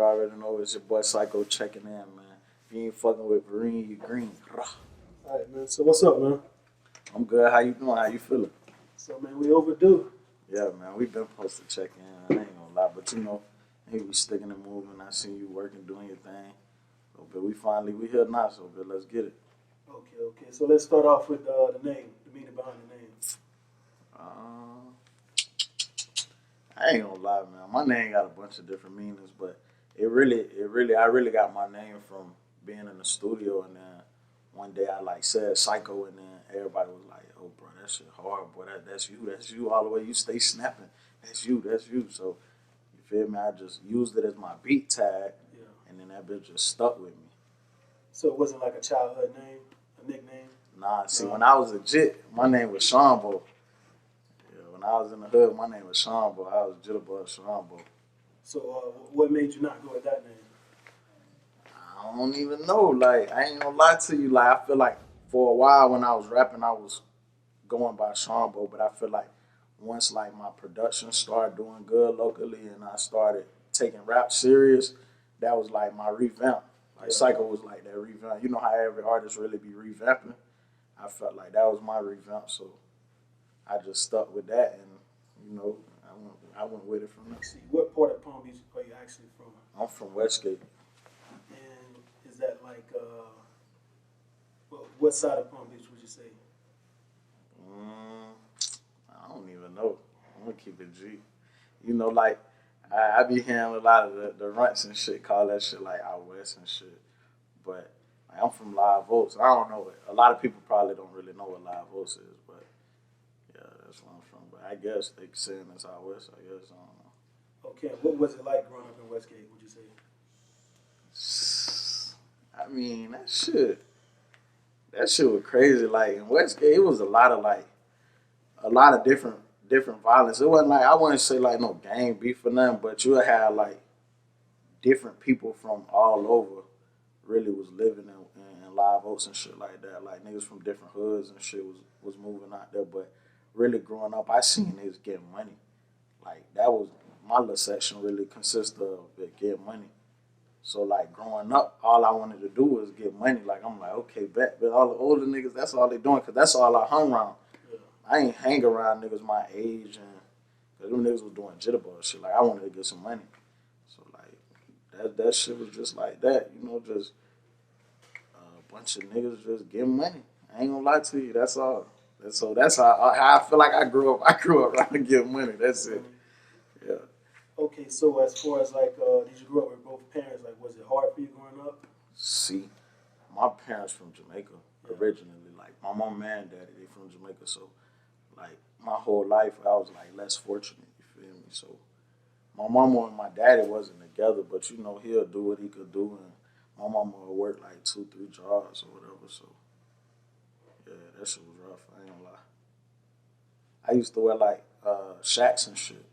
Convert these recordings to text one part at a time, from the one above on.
already know it's your boy Cyko checking in, man. If you ain't fucking with Vereen, you green. All right, man. So what's up, man? I'm good. How you doing? How you feeling? So, man, we overdue. Yeah, man. We've been supposed to check in. I ain't gonna lie, but you know, hey, we sticking and moving. I seen you working, doing your thing. So, but we here now. So, but let's get it. Okay. So let's start off with the name, the meaning behind the name. I ain't gonna lie, man. My name got a bunch of different meanings, but I really got my name from being in the studio, and then one day I like said Cyko, and then everybody was like, "Oh, bro, that shit hard, boy. That's you all the way. You stay snapping. That's you. So you feel me? I just used it as my beat tag, Yeah. and then that bitch just stuck with me. So it wasn't like a childhood name, a nickname? Nah, see, when I was legit, my name was Shambo. When I was in the hood, my name was Shambo. I was Jitterbug Shambo. So what made you not go with that name? I don't even know. Like, I ain't gonna lie to you. Like, I feel like for a while when I was rapping, I was going by Shambo, but I feel like once like my production started doing good locally and I started taking rap serious, that was like my revamp. Like Cyko was like that revamp. You know how every artist really be revamping? I felt like that was my revamp, so I just stuck with that, and you know, I went with it from there. See, what part of Palm Beach are you actually from? I'm from Westgate. And is that like, what side of Palm Beach would you say? I don't even know. I'm gonna keep it G. You know, like I be hearing a lot of the runts and shit call that shit like out west and shit, but like, I'm from Live Oaks. I don't know it. A lot of people probably don't really know what Live Oaks is, but yeah, that's where I'm from. But I guess they saying it's out west. I guess I don't know. Okay, what was it like growing up in Westgate, would you say? I mean, that shit was crazy. Like in Westgate, it was a lot of different violence. It wasn't like I wouldn't say like no gang beef or nothing, but you had like different people from all over really was living in Live Oaks and shit like that. Like niggas from different hoods and shit was moving out there. But really growing up, I seen niggas getting money. Like that was my little section really consisted of it, get money. So like growing up, all I wanted to do was get money. Like I'm like, okay, bet. But all the older niggas, that's all they doing, cause that's all I hung around. Yeah. I ain't hang around niggas my age, and cause them niggas was doing jitterbug shit. Like I wanted to get some money. So like that shit was just like that, you know, just a bunch of niggas just getting money. I ain't gonna lie to you. That's all. That's how I feel like I grew up. I grew up around getting money. That's it. Yeah. Okay, so as far as like, did you grow up with both parents? Like, was it hard for you growing up? See, my parents from Jamaica originally. Like my mom and daddy, they from Jamaica. So like my whole life, I was like less fortunate. You feel me? So my mama and my daddy wasn't together, but you know he'll do what he could do, and my mama would work like 2-3 jobs or whatever. So yeah, that shit was rough. I ain't gonna lie. I used to wear like shacks and shit.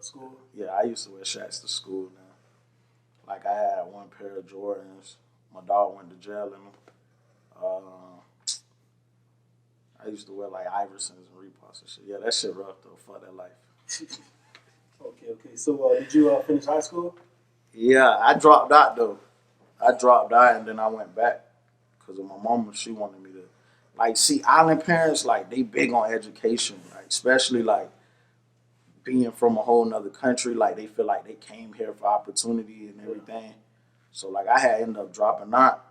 School? Yeah, I used to wear shacks to school now. Like I had one pair of Jordans. My dog went to jail in them. I used to wear like Iversons and Reeboks and shit. Yeah, that shit rough though. Fuck that life. Okay. So did you finish high school? Yeah, I dropped out though. I dropped out and then I went back because of my mama. She wanted me to like see island parents like they big on education, like especially like being from a whole nother country, like they feel like they came here for opportunity and everything. So like I had ended up dropping out,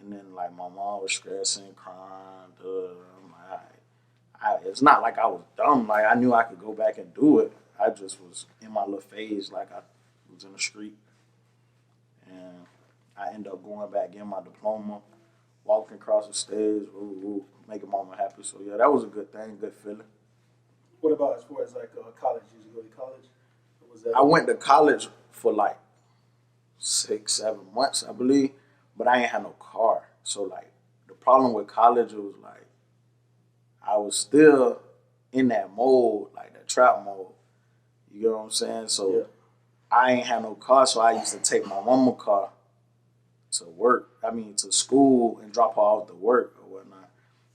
and then like my mom was stressing, crying. I'm like, it's not like I was dumb. Like I knew I could go back and do it. I just was in my little phase, like I was in the street, and I ended up going back, getting my diploma, walking across the stage, making mama happy. So yeah, that was a good thing, good feeling. What about as far as like college? Did you go to college? Or was that I went to college for like 6-7 months, I believe, but I ain't had no car. So like the problem with college, it was like I was still in that mode, like that trap mode. You get what I'm saying? So I ain't had no car, so I used to take my mama's car to work. I mean to school and drop her off to work or whatnot.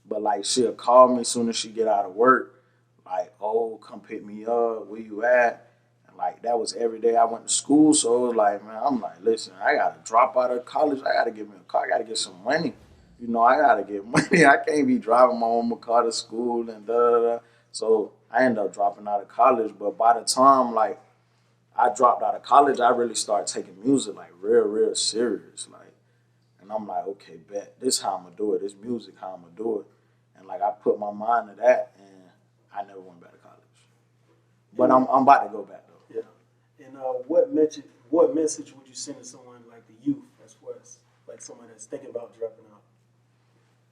But like she'll call me as soon as she get out of work, like, oh, come pick me up, where you at? And Like that was every day I went to school. So it was like, man, I'm like, listen, I gotta drop out of college. I gotta get me a car. I gotta get some money. You know, I gotta get money. I can't be driving my own car to school and da da da. So I ended up dropping out of college. But by the time like I dropped out of college, I really started taking music like real serious. Like, and I'm like, okay, bet this how I'm gonna do it. This music how I'm gonna do it. And like I put my mind to that, and I never went back to college. But I'm about to go back though. Yeah. And what message would you send to someone like the youth, as far as like someone that's thinking about dropping out?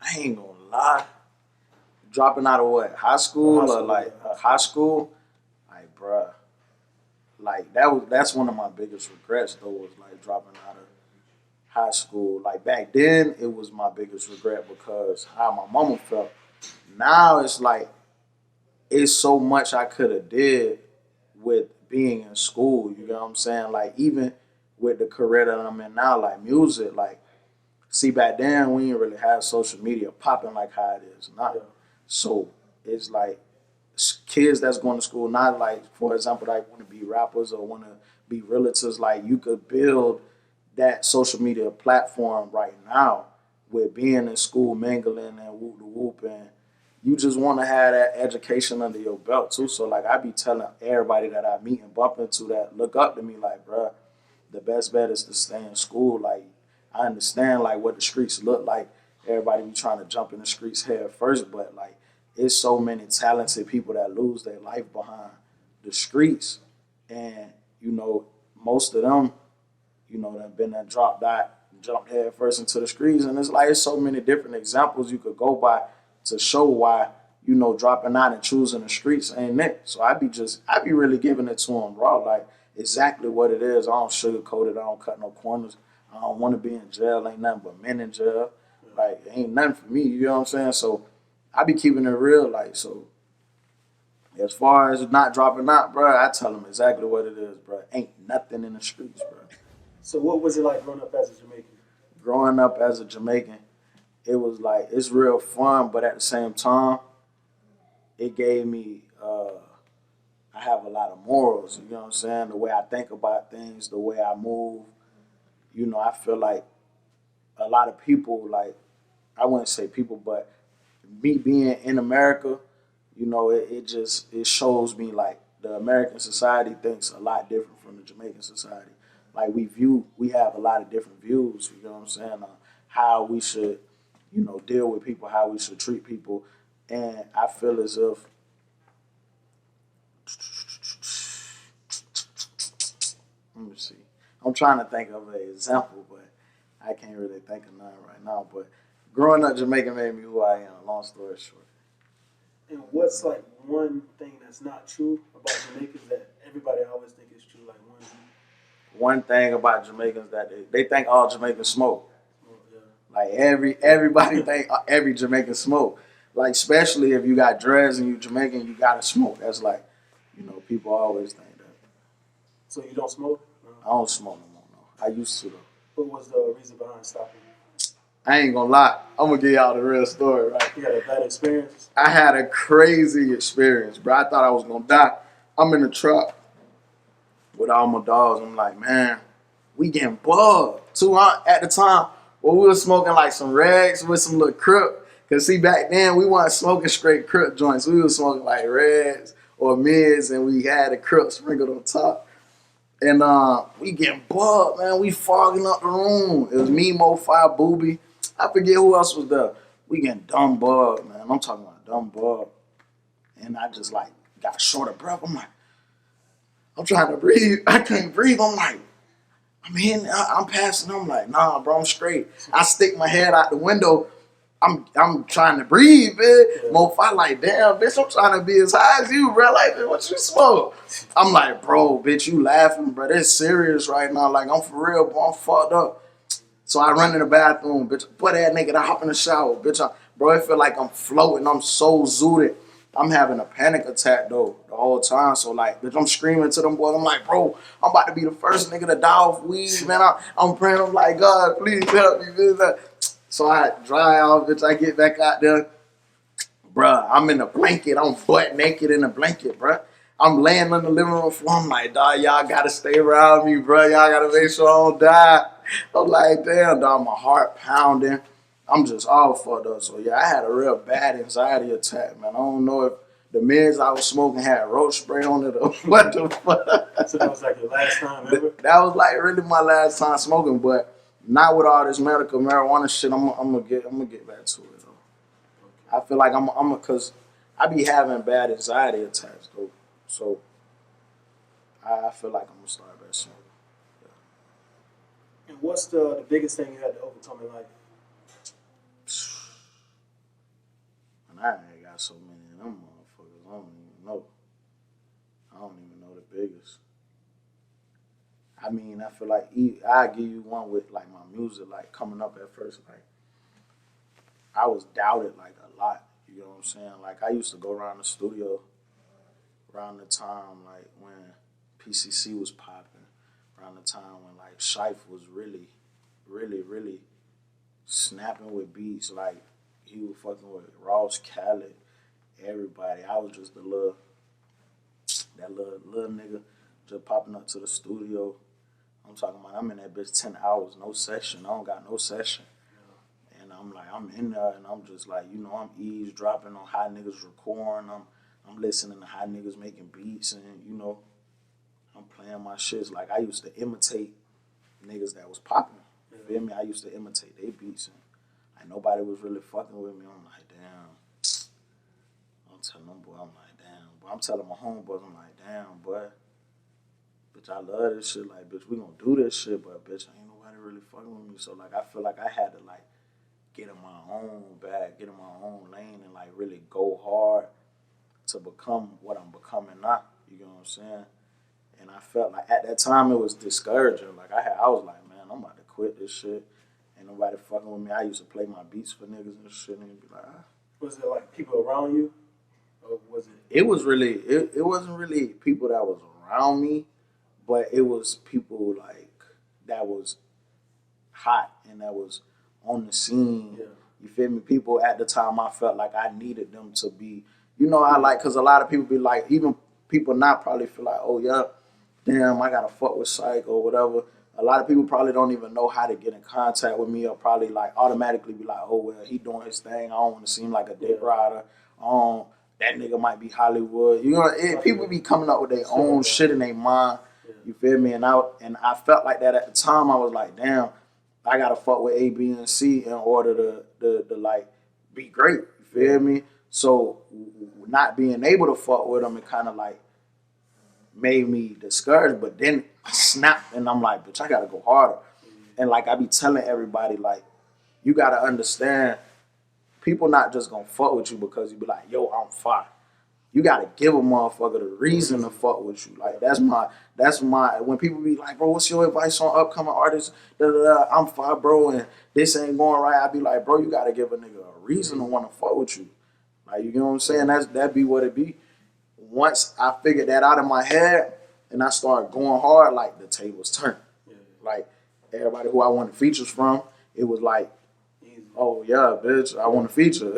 I ain't gonna lie. Dropping out of what? High school or like high school? Like, bruh. Like that's one of my biggest regrets though, was like dropping out of high school. Like back then it was my biggest regret because how my mama felt. Now it's like it's so much I could have did with being in school, you know what I'm saying? Like even with the career that I'm in now, like music, like see back then we didn't really have social media popping like how it is now. So it's like kids that's going to school, not like, for example, like want to be rappers or want to be realtors, like you could build that social media platform right now with being in school, mingling and whoop the whoop, and you just want to have that education under your belt too. So like I be telling everybody that I meet and bump into that look up to me, like, bruh, the best bet is to stay in school. Like I understand like what the streets look like. Everybody be trying to jump in the streets head first, but like it's so many talented people that lose their life behind the streets. And, you know, most of them, you know, that been that jumped head first into the streets. And it's like it's so many different examples you could go by to show why, you know, dropping out and choosing the streets ain't it. So I be really giving it to them raw, like exactly what it is. I don't sugarcoat it. I don't cut no corners. I don't want to be in jail. Ain't nothing but men in jail. Like, ain't nothing for me. You know what I'm saying? So I be keeping it real. Like, so as far as not dropping out, bro, I tell them exactly what it is, bro. Ain't nothing in the streets, bro. So what was it like growing up as a Jamaican? Growing up as a Jamaican, it was like, it's real fun, but at the same time, it gave me, I have a lot of morals, you know what I'm saying? The way I think about things, the way I move, you know, I feel like a lot of people, like, I wouldn't say people, but me being in America, you know, it shows me like the American society thinks a lot different from the Jamaican society. Like we have a lot of different views, you know what I'm saying, on how we should, you know, deal with people, how we should treat people. And I feel as if let me see. I'm trying to think of an example, but I can't really think of none right now. But growing up Jamaican made me who I am, long story short. And what's like one thing that's not true about Jamaicans that everybody always think is true? Like one thing about Jamaicans that they think all Jamaicans smoke. oh, yeah. Like everybody think every Jamaican smoke. Like especially if you got dreads and you Jamaican, you gotta smoke. That's like, you know, people always think that. So you don't smoke? No. I don't smoke no more. No, I used to though. What was the reason behind stopping? I ain't gonna lie. I'm gonna give y'all the real story, right? You had a bad experience? I had a crazy experience, bro. I thought I was gonna die. I'm in the truck with all my dogs. I'm like, man, we getting bugged. At the time, well, we were smoking like some rags with some little crip. Cause see, back then we weren't smoking straight crip joints. We were smoking like rags or mids, and we had a crip sprinkled on top. And we getting bugged, man. We fogging up the room. It was me, Mo, Fire, Booby. I forget who else was there. We getting dumb bugged, man. I'm talking about dumb bugged. And I just like got short of breath. I'm like, I'm trying to breathe. I can't breathe. I'm like, I'm passing. I'm like, nah, bro, I'm straight. I stick my head out the window. I'm trying to breathe, man. Yeah. Mo, I like, damn, bitch, I'm trying to be as high as you, bro. Like, what you smoke? I'm like, bro, bitch, you laughing, bro. It's serious right now. Like, I'm for real, bro. I'm fucked up. So I run in the bathroom, bitch. Butt ass naked. I hop in the shower, bitch. Bro, it feel like I'm floating. I'm so zooted. I'm having a panic attack, though, the whole time. So, like, bitch, I'm screaming to them boys. I'm like, bro, I'm about to be the first nigga to die off weed, man. I'm praying. I'm like, God, please help me, bitch. So I dry off, bitch. I get back out there. Bruh, I'm in a blanket. I'm butt naked in a blanket, bruh. I'm laying on the living room floor. I'm like, dog, y'all gotta stay around me, bro. Y'all gotta make sure I don't die. I'm like, damn, dog, my heart pounding. I'm just all fucked up. So yeah, I had a real bad anxiety attack, man. I don't know if the meds I was smoking had roach spray on it or what the fuck. So that was like your last time ever? That was like really my last time smoking, but not with all this medical marijuana shit. I'm gonna get back to it though. I feel like I'm cause I be having bad anxiety attacks though. So I feel like I'm gonna start back smoking. And what's the biggest thing you had to overcome in life? And I ain't got so many of them motherfuckers. I don't even know. I don't even know the biggest. I mean, I feel like I give you one with like my music, like coming up at first, like I was doubted like a lot. You know what I'm saying? Like I used to go around the studio around the time like when PCC was popping, around the time when like Shife was really, really, really snapping with beats. Like he was fucking with Ross, Khaled, everybody. I was just that little nigga just popping up to the studio. I'm talking about I'm in that bitch 10 hours, no session. I don't got no session. And I'm like, I'm in there and I'm just like, you know, I'm eavesdropping on how niggas recording. I'm listening to how niggas making beats and, you know, I'm playing my shits. Like I used to imitate niggas that was popping. You feel me? I used to imitate their beats and like nobody was really fucking with me. I'm like, damn. I'm telling them boy, I'm like, damn. But I'm telling my homeboys, I'm like, damn, boy. Bitch, I love this shit. Like, bitch, we gonna do this shit, but bitch, ain't nobody really fucking with me. So like I feel like I had to like get in my own bag, get in my own lane and like really go hard to become what I'm becoming now. You know what I'm saying? And I felt like at that time it was discouraging. Like I was like, man, I'm about to quit this shit. Ain't nobody fucking with me. I used to play my beats for niggas and shit and be like, ah. Was it like people around you? Or was it? It was really, it wasn't really people that was around me, but it was people like that was hot and that was on the scene. Yeah. You feel me? People at the time I felt like I needed them to be, you know, I like, cause a lot of people be like, even people now probably feel like, oh yeah, damn, I gotta fuck with Cyko or whatever. A lot of people probably don't even know how to get in contact with me or probably like automatically be like, oh well, he doing his thing. I don't want to seem like a dick rider. That nigga might be Hollywood. You know, people be coming up with their own shit in their mind. You feel me? And I felt like that at the time. I was like, damn, I gotta fuck with A, B, and C in order to like be great. You feel me? So not being able to fuck with them, it kind of like made me discouraged. But then I snapped and I'm like, bitch, I gotta go harder. And like I be telling everybody, like, you gotta understand, people not just gonna fuck with you because you be like, yo, I'm fire. You gotta give a motherfucker the reason to fuck with you. Like that's my when people be like, bro, what's your advice on upcoming artists? Da, da, da. I'm fire, bro, and this ain't going right. I be like, bro, you gotta give a nigga a reason to want to fuck with you. Like, you know what I'm saying? That be what it be. Once I figured that out in my head and I started going hard, like the tables turned. Like everybody who I wanted features from, it was like, oh yeah, bitch, I want a feature.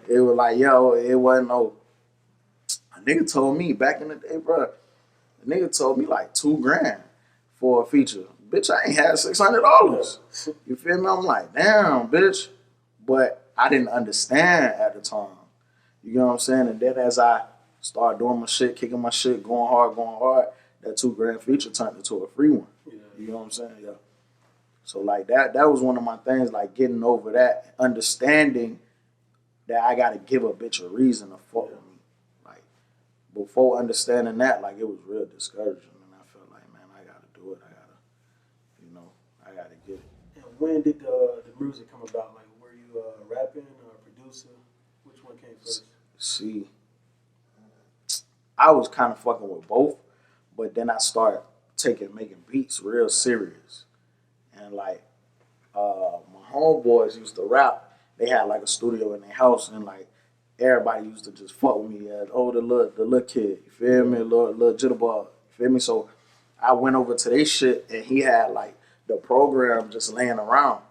It was like, yo, it wasn't no. A nigga told me back in the day, bro. A nigga told me like $2,000 for a feature. Bitch, I ain't had $600. You feel me? I'm like, damn, bitch. But I didn't understand at the time. You know what I'm saying? And then as I started doing my shit, kicking my shit, going hard, that $2,000 feature turned into a free one. You know what I'm saying? Yeah. So like that was one of my things, like getting over that, understanding that I gotta give a bitch a reason to fuck with me. Like before understanding that, like it was real discouraging, and I felt like, man, I gotta do it. I gotta get it. And when did the music come about? Like, were you rapping or a producer? Which one came first? See, I was kind of fucking with both, but then I started making beats real serious. And like my homeboys used to rap. They had like a studio in their house, and like everybody used to just fuck with me as the little kid. You feel me? Little jitterbug. You feel me? So I went over to their shit, and he had like the program just laying around.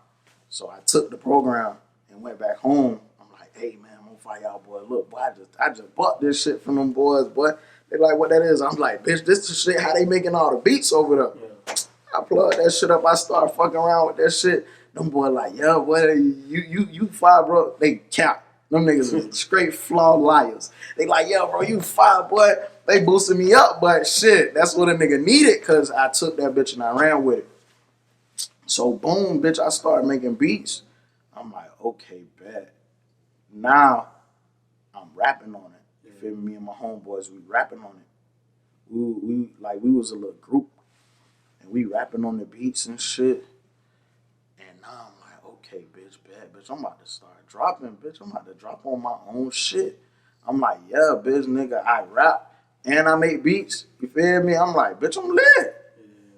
So I took the program and went back home. I'm like, hey man, I'm gonna fire y'all boy. Look, boy, I just bought this shit from them boys, boy. They like, what that is? I'm like, bitch, this the shit, how they making all the beats over there. Yeah. I plug that shit up. I start fucking around with that shit. Them boys like, yeah, what you fire, bro. They cap. Them niggas are straight flawed liars. They like, yeah, bro, you fire, boy. They boosted me up, but shit, that's what a nigga needed because I took that bitch and I ran with it. So boom, bitch, I started making beats. I'm like, okay, bet. Now I'm rapping on it. You feel me? Me and my homeboys, we rapping on it. We was a little group and we rapping on the beats and shit. And now I'm like, okay, bitch, bad, bitch, I'm about to start dropping, bitch. I'm about to drop on my own shit. I'm like, yeah, bitch, nigga, I rap and I make beats. You feel me? I'm like, bitch, I'm lit. Yeah.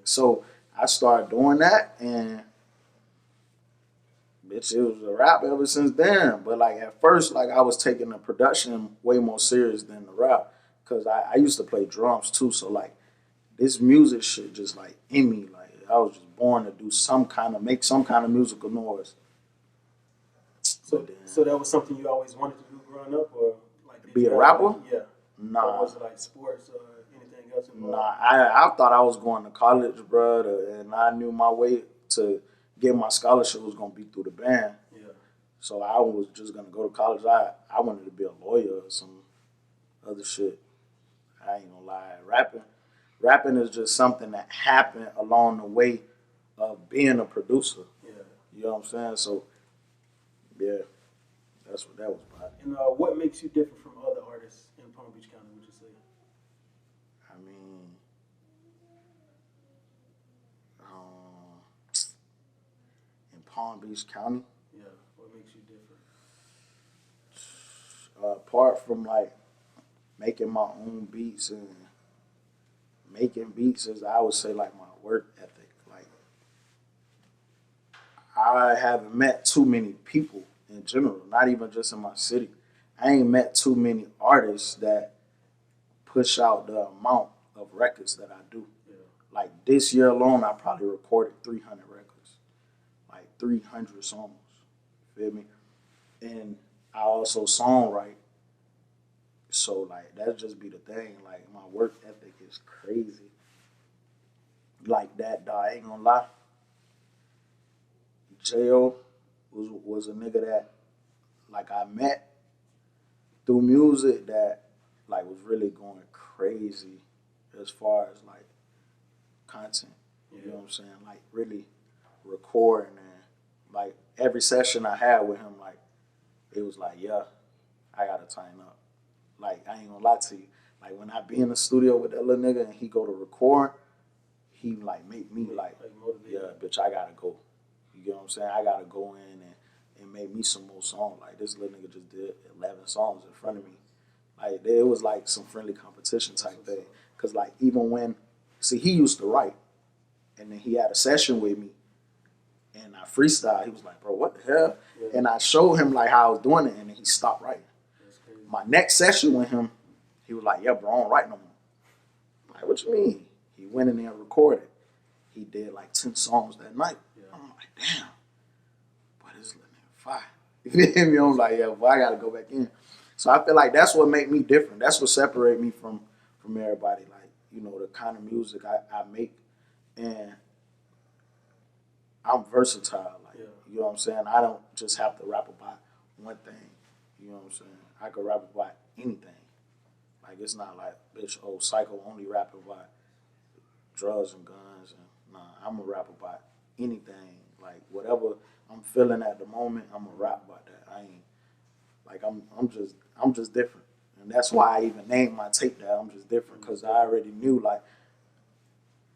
So I started doing that and bitch, it was a rap ever since then. But like at first, like I was taking the production way more serious than the rap. Cause I used to play drums too. So like this music shit just like in me. Like I was just born to do make some kind of musical noise. So that was something you always wanted to do growing up, or like be a rapper? Like, yeah. Nah. Or was it like sports or anything else involved? Nah, I thought I was going to college, bro, and I knew my way to get my scholarship was gonna be through the band. Yeah. So I was just gonna go to college. I wanted to be a lawyer or some other shit. I ain't gonna lie. Rapping is just something that happened along the way of being a producer. Yeah. You know what I'm saying? So yeah, that's what that was about. And what makes you different from other artists in Palm Beach County, would you say? I mean, in Palm Beach County, yeah, what makes you different? Apart from like making my own beats and making beats, is I would say like my work ethic. Like I haven't met too many people in general, not even just in my city. I ain't met too many artists that push out the amount of records that I do. Yeah. Like this year alone, I probably recorded 300 records, like 300 songs. Feel me? And I also songwrite. So like that just be the thing. Like my work ethic is crazy. Like that, dog. I ain't gonna lie. Jayo was a nigga that like I met through music that like was really going crazy as far as like content. You know what I'm saying? Like really recording and like every session I had with him, like it was like, yeah, I gotta tighten up. Like I ain't gonna lie to you. Like when I be in the studio with that little nigga and he go to record, he like make me like yeah, bitch, I gotta go. You get what I'm saying? I gotta go in and make me some more songs. Like this little nigga just did 11 songs in front of me. Like it was like some friendly competition type thing. Cause like even when he used to write and then he had a session with me and I freestyle, he was like, bro, what the hell? Yeah. And I showed him like how I was doing it and then he stopped writing. My next session with him, he was like, yeah, bro, I don't write no more. I'm like, what you mean? He went in there and recorded. He did like 10 songs that night. Yeah. I'm like, damn, boy, this little nigga fire. You feel me? I'm like, yeah, boy, I gotta go back in. So I feel like that's what make me different. That's what separate me from everybody. Like, you know, the kind of music I make. And I'm versatile. Like, yeah. You know what I'm saying? I don't just have to rap about one thing. You know what I'm saying? I could rap about anything. Like, it's not like, bitch, oh, Cyko only rap about drugs and guns. And nah, I'm going to rap about anything. Like, whatever I'm feeling at the moment, I'm going to rap about that. I ain't, like, I'm just different. And that's why I even named my tape that I'm just different. Because I already knew, like,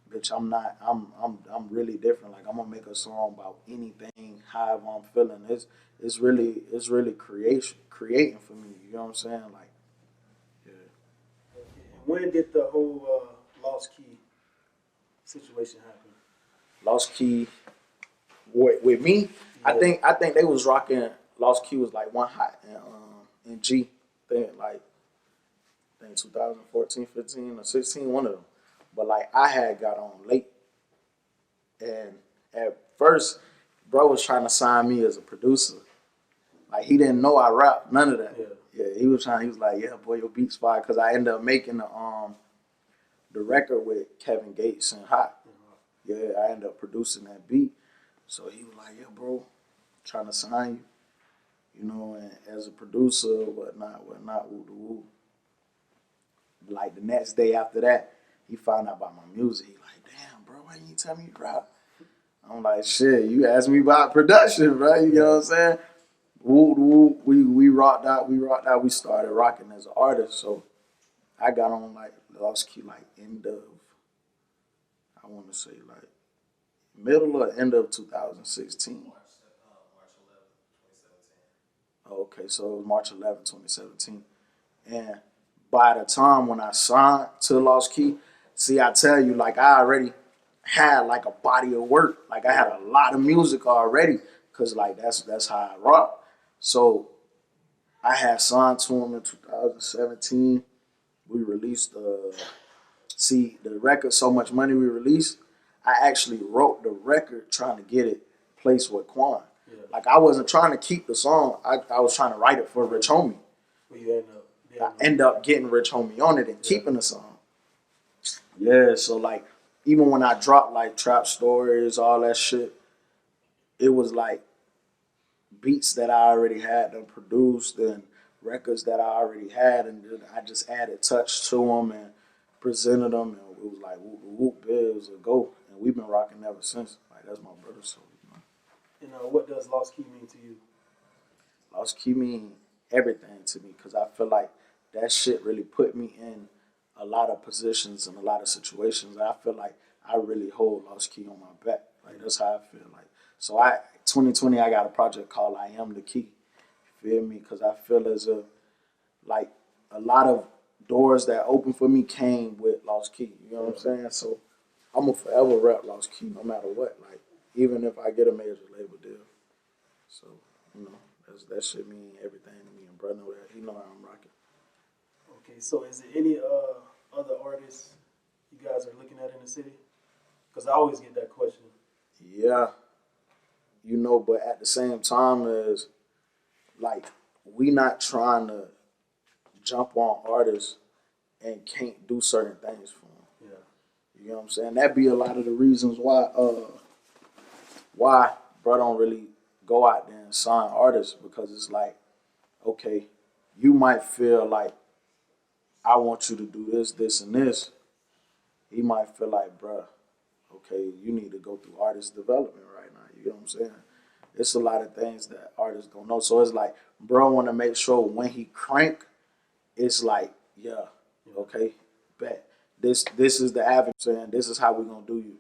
bitch, I'm really different. Like, I'm going to make a song about anything, however I'm feeling. It's really creating for me. You know what I'm saying? Like, yeah. And when did the whole Lostkey situation happen? Lostkey with me, yeah. I think they was rocking. Lostkey was like one hot in G. Thing like I think 2014, 15, or 16, one of them. But like I had got on late, and at first, bro was trying to sign me as a producer. Like he didn't know I rap, none of that. Yeah. Yeah, he was trying. He was like, "Yeah, boy, your beats fire." Because I ended up making the record with Kevin Gates and Hot. Yeah, I ended up producing that beat. So he was like, "Yeah, bro, trying to sign you, and as a producer, whatnot, woo woo." Like the next day after that, he found out about my music. He like, "Damn, bro, why you tell me you rap?" I'm like, "Shit, you asked me about production, bro. You know what I'm saying?" Woo woo, we rocked out. We started rocking as an artist. So I got on like Lostkey like end of, I want to say like middle or end of 2016. Oh, okay, so it was March 11th, 2017. And by the time when I signed to Lostkey, see, I tell you, like I already had like a body of work. Like I had a lot of music already, cause like that's how I rock. So I had signed to him in 2017. We released the record So Much Money we released. I actually wrote the record trying to get it placed with Quan. Yeah. Like I wasn't trying to keep the song. I was trying to write it for Rich Homie. Well, you I end up getting Rich Homie on it and keeping the song. Yeah, so like even when I dropped like Trap Stories, all that shit, it was like beats that I already had them produced and records that I already had, and then I just added touch to them and presented them, and it was like whoop whoop, yeah, it was a go, and we've been rocking ever since. Like that's my brother, so And what does Lostkey mean to you? Lostkey mean everything to me because I feel like that shit really put me in a lot of positions and a lot of situations. I feel like I really hold Lostkey on my back. Like that's how I feel. Like so, 2020 I got a project called I Am the Key. You feel me? Because I feel as if like a lot of doors that open for me came with Lostkey. You know what I'm saying? So I'm gonna forever rep Lostkey no matter what. Like even if I get a major label deal. So that shit mean everything to me. And brother know that. He know how I'm rocking. Okay, so is there any other artists you guys are looking at in the city? Because I always get that question. Yeah, but at the same time is like we not trying to jump on artists and can't do certain things for them. Yeah. You know what I'm saying? That be a lot of the reasons why bro don't really go out there and sign artists because it's like, okay, you might feel like I want you to do this, this, and this. He might feel like, bruh, okay, you need to go through artist development right now. You know what I'm saying? It's a lot of things that artists don't know. So it's like, bro, want to make sure when he crank, it's like, yeah, okay, bet. This is the avenue. Saying this is how we're gonna do you.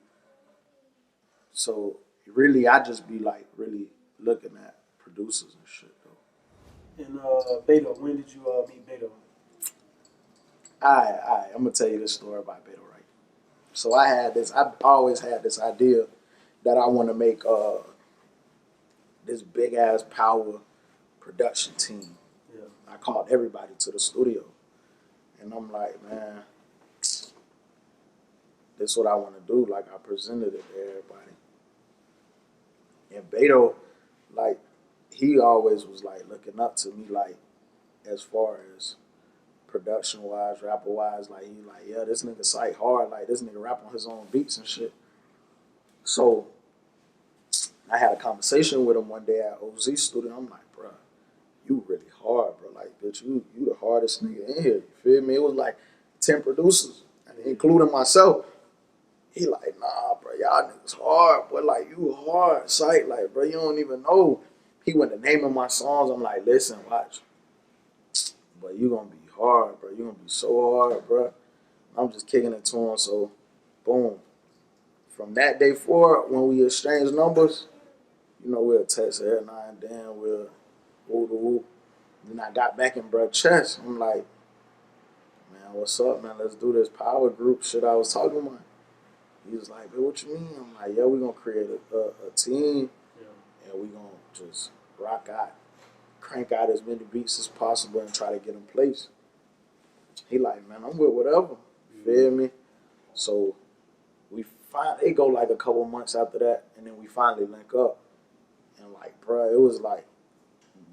So really, I just be like really looking at producers and shit though. And Beto, when did you meet Beto? I'm gonna tell you this story about Beto, right? So I've always had this idea that I want to make this big ass power production team. Yeah. I called everybody to the studio, and I'm like, man, this is what I want to do. Like I presented it to everybody, and Beto, like he always was like looking up to me, like as far as production wise, rapper wise, like he like, yeah, this nigga cite hard, like this nigga rap on his own beats and shit. So I had a conversation with him one day at OZ studio. I'm like, bro, you really hard, bro. Like, bitch, you the hardest nigga in here. You feel me? It was like 10 producers, including myself. He like, nah, bro, y'all niggas hard, but like you hard, sight, like, bro, you don't even know. He went to naming my songs. I'm like, listen, watch, but you gonna be hard, bro. You gonna be so hard, bro. I'm just kicking it to him. So, boom. From that day forward, when we exchanged numbers, we'll text every now and then. We'll woo the woo. Then I got back in bro chest. I'm like, man, what's up, man? Let's do this power group shit I was talking about. He was like, what you mean? I'm like, yeah, we're gonna create a team, and we're gonna just rock out, crank out as many beats as possible, and try to get them placed. He like, man, I'm with whatever. You feel me? So it go like a couple months after that, and then we finally link up. And like, bro, it was like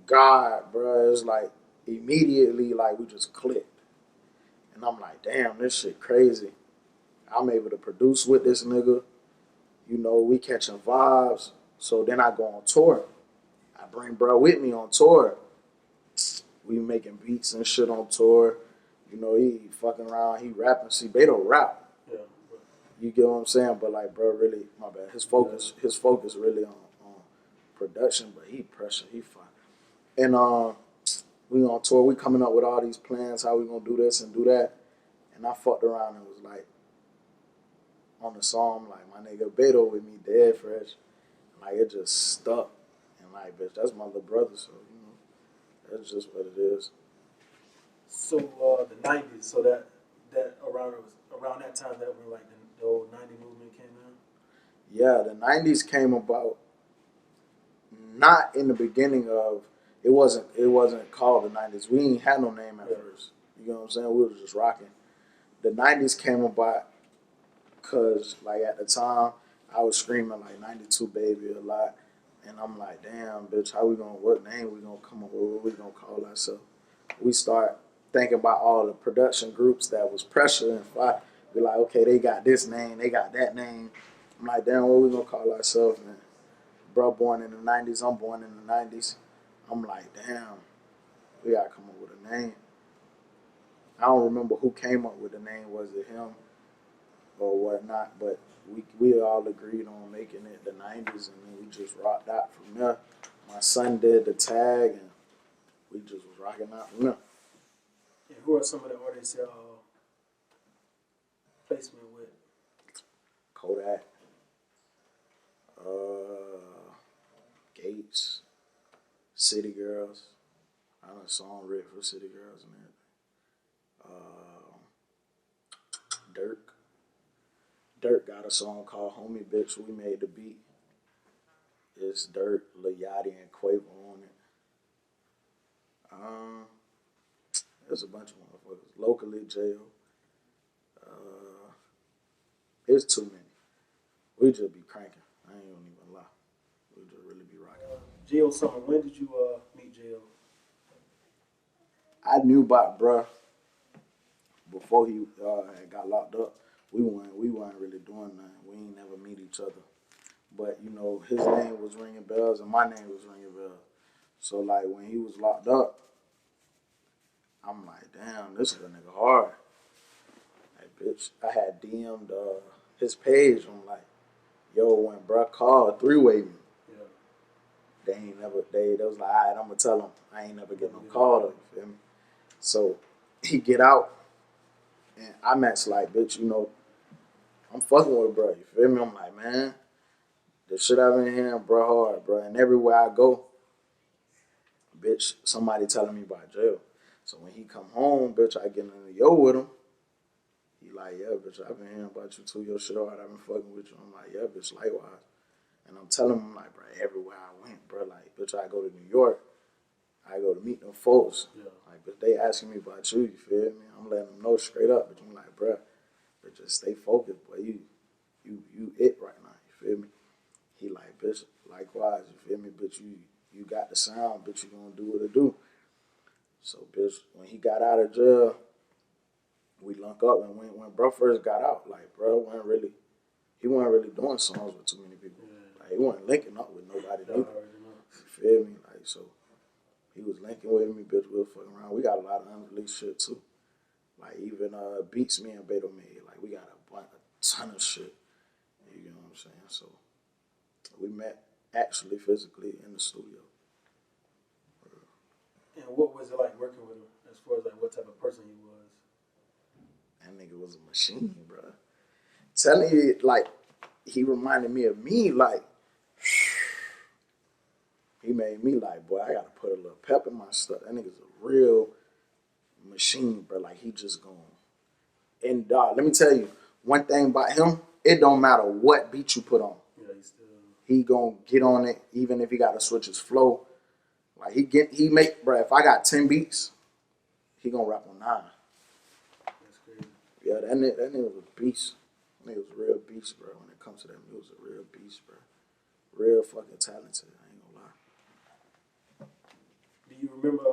God, bro. It was like immediately, like, we just clicked. And I'm like, damn, this shit crazy. I'm able to produce with this nigga. You know, we catching vibes. So then I go on tour. I bring bro with me on tour. We making beats and shit on tour. You know, he fucking around, he rapping. See, Beto rap. Yeah. You get what I'm saying? But like, bro, really, my bad. His focus really on production, but he pressure, he fine. And we on tour, we coming up with all these plans, how we gonna do this and do that. And I fucked around and was like, on the song, like, my nigga Beto with me, dead fresh. Like, it just stuck. And like, bitch, that's my little brother, so, you know, that's just what it is. So the '90s, so that around that time that when like the old '90s movement came in. Yeah, the 90s came about not in the beginning of, it wasn't called the 90s. We ain't had no name at first. You know what I'm saying? We was just rocking. The 90s came about because, like, at the time, I was screaming, like, 92 Baby a lot. And I'm like, damn, bitch, what name we gonna come up with? What we gonna call ourselves? We start thinking about all the production groups that was pressure and fight. We're like, okay, they got this name, they got that name. I'm like, damn, what we gonna call ourselves? And bro born in the 90s, I'm born in the 90s. I'm like, damn, we gotta come up with a name. I don't remember who came up with the name. Was it him or whatnot? But we all agreed on making it the 90s, and then we just rocked out from there. My son did the tag, and we just was rocking out from there. And who are some of the artists y'all placement with? Kodak, Gates, City Girls. I done a song written for City Girls and everything. Dirk. Dirk got a song called Homie Bitch. We made the beat. It's Dirk, Lil Yachty, and Quavo on it. There's a bunch of motherfuckers. Locally, Jayo. It's too many. We just be cranking. I ain't gonna even lie. We just really be rocking. Jayo Sama, when did you meet Jayo? I knew about bruh before he had got locked up. We weren't really doing nothing. We ain't never meet each other. But, you know, his name was ringing bells and my name was ringing bells. So, like, when he was locked up, I'm like, damn, this is a nigga hard. Like, bitch, I had DM'd his page. I'm like, yo, when bruh called, three-way me. Yeah. They was like, all right, I'm going to tell him. I ain't never get no call, though, you feel me? So, he get out, and I'm at like, bitch, you know, I'm fucking with bro, you feel me? I'm like, man, the shit I've been hearing, bro, hard, bro. And everywhere I go, bitch, somebody telling me about jail. So when he come home, bitch, I get in the yo with him. He like, yeah, bitch, I've been hearing about you too, your shit hard. I've been fucking with you. I'm like, yeah, bitch, likewise. And I'm telling him, like, bro, everywhere I went, bro, like, bitch, I go to New York. I go to meet them folks. Yeah. Like, but they asking me about you, you feel me? I'm letting them know straight up. But I'm like, bro, just stay focused, boy. You it right now, you feel me? He like, bitch, likewise, you feel me? Bitch, you got the sound, bitch, you gonna do what it do. So, bitch, when he got out of jail, we lunk up. And when bro first got out, like, bro wasn't really doing songs with too many people. Yeah. Like, he wasn't linking up with nobody. You feel me? Like, so he was linking with me, bitch, we was fucking around. We got a lot of unreleased shit, too. Like, even beats me and Beto made. Like, we got a ton of shit. You know what I'm saying? So, we met actually physically in the studio. And what was it like working with him as far as, like, what type of person he was? That nigga was a machine, bro. Telling you, like, he reminded me of me, like, he made me like, boy, I gotta put a little pep in my stuff. That nigga's a real machine, bro. Like, he just going. And let me tell you, one thing about him, it don't matter what beat you put on. Yeah, he gonna get on it, even if he gotta switch his flow. Like, he make, bro, if I got 10 beats, he gonna rap on 9. That's crazy. Yeah, that nigga was a beast. That nigga was a real beast, bro. When it comes to that, he was a real beast, bro. Real fucking talented, I ain't gonna lie. Do you remember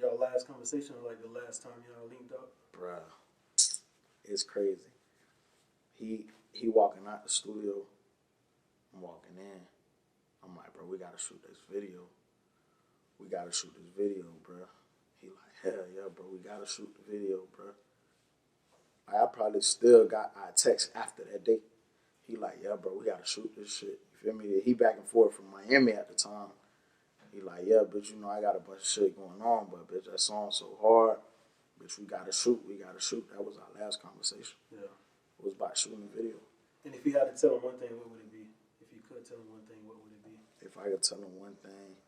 y'all last conversation, like the last time y'all linked up? Bruh, it's crazy. He walking out the studio. I'm walking in. I'm like, bro, we gotta shoot this video. We gotta shoot this video, bruh. He like, hell yeah, bro, we gotta shoot the video, bruh. I probably still got our text after that day. He like, yeah, bro, we gotta shoot this shit. You feel me? He back and forth from Miami at the time. He like, yeah, bitch, you know, I got a bunch of shit going on, but bitch, that song's so hard. Bitch, we gotta shoot. That was our last conversation. Yeah. It was about shooting the video. And if you had to tell him one thing, what would it be? If you could tell him one thing, what would it be? If I could tell him one thing,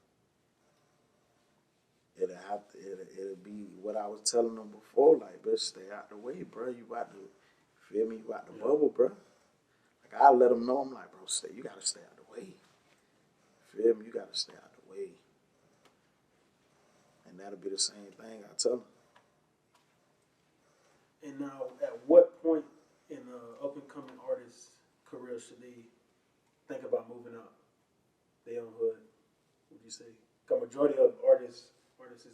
it'd be what I was telling him before. Like, bitch, stay out the way, bro. You about to, feel me? You about to bubble, bro. Like, I let him know. I'm like, bro, you gotta stay out the way. Feel me? You gotta stay out the way. And that'll be the same thing I tell him. And now, at what point in an up-and-coming artist's career should they think about moving out their own hood? Would you say? Because majority of artists,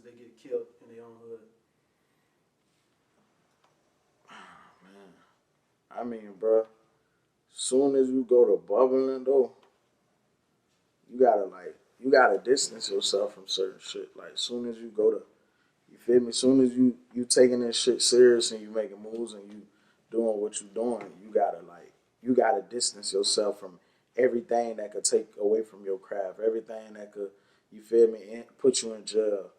they get killed in their own hood. Man, I mean, bro, soon as you go to bubbling, though, you gotta distance yourself from certain shit. Like, soon as you go to, you feel me? Soon as you taking this shit serious and you making moves and you doing what you doing, you gotta distance yourself from everything that could take away from your craft, everything that could, you feel me, put you in jail,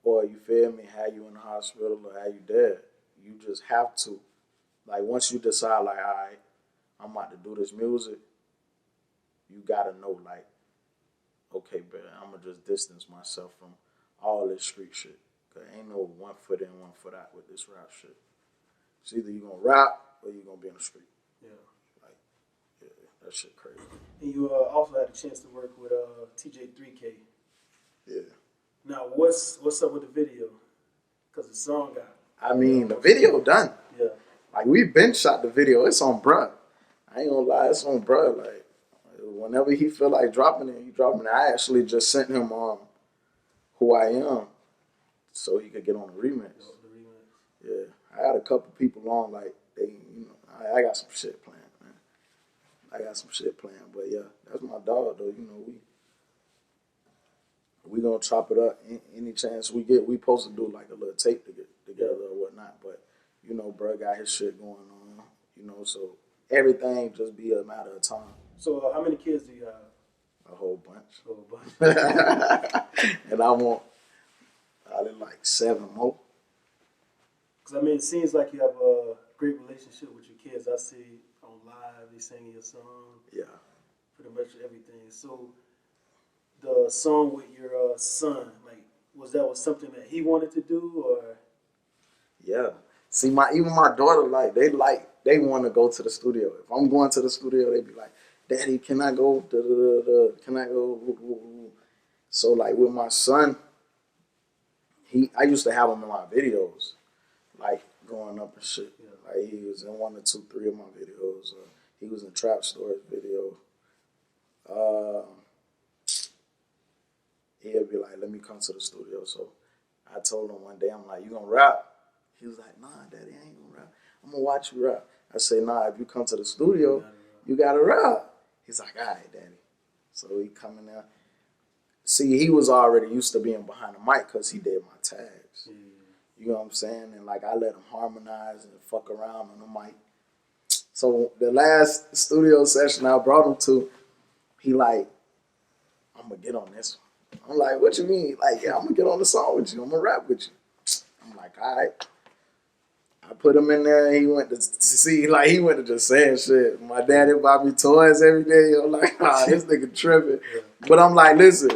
or you feel me, have you in the hospital or have you dead. You just have to, like, once you decide, like, all right, I'm about to do this music, you gotta know, like, okay, bro, I'm gonna just distance myself from all this street shit. Cause ain't no 1 foot in, 1 foot out with this rap shit. It's either you gonna rap or you gonna be in the street. Yeah. Like, yeah, that shit crazy. And you also had a chance to work with TJ3K. Yeah. Now, what's up with the video? Because the song got... I mean, the video done. Yeah. Like, we been shot the video. It's on bruh. I ain't gonna lie, it's on bruh. Like, whenever he feel like dropping it, he dropping it. I actually just sent him Who I Am so he could get on the remix. Yeah. I had a couple people on, like, they, you know, I got some shit planned, man. I got some shit planned. But, yeah, that's my dog, though. You know, we gonna chop it up any chance we get. We supposed to do, like, a little tape to get together or whatnot. But, you know, bro got his shit going on, you know, so everything just be a matter of time. So how many kids do you have? A whole bunch. A whole bunch. And I want like 7 more. Because, I mean, it seems like you have a great relationship with your kids. I see on live, they singing your song. Yeah. Pretty much everything. So the song with your son, like, was something that he wanted to do, or? Yeah. See, even my daughter, they want to go to the studio. If I'm going to the studio, they be like, Daddy, can I go? Can I go? So, like, with my son, I used to have him in my videos, like, growing up and shit. Yeah. Like, he was in 1 or 2, 3 of my videos. He was in Trap Stories video. He'd be like, let me come to the studio. So I told him one day, I'm like, you gonna rap? He was like, nah, Daddy, I ain't gonna rap. I'm gonna watch you rap. I say, nah, if you come to the studio, you gotta rap. He's like, all right, Daddy. So he coming out. See, he was already used to being behind the mic because he did my tags. Mm. You know what I'm saying? And, like, I let him harmonize and fuck around on the mic. So the last studio session I brought him to, he like, I'm going to get on this one. I'm like, what you mean? Like, yeah, I'm going to get on the song with you. I'm going to rap with you. I'm like, all right. I put him in there and he went to see, like, he went to just saying shit. My daddy bought me toys every day. I'm like, this nigga tripping. But I'm like, listen,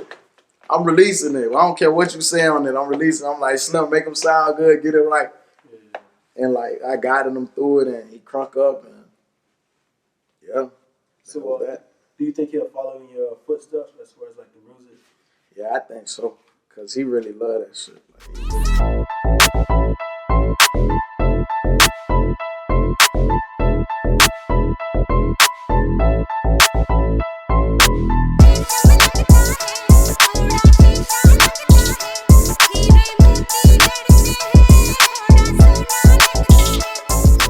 I'm releasing it. I don't care what you say on it. I'm releasing it. I'm like, Slim, make him sound good, get it right. And, like, I guided him through it and he crunk up and, yeah. So, do you think he'll follow in your footsteps as far as, like, the music? Yeah, I think so. Because he really loved that shit. Like,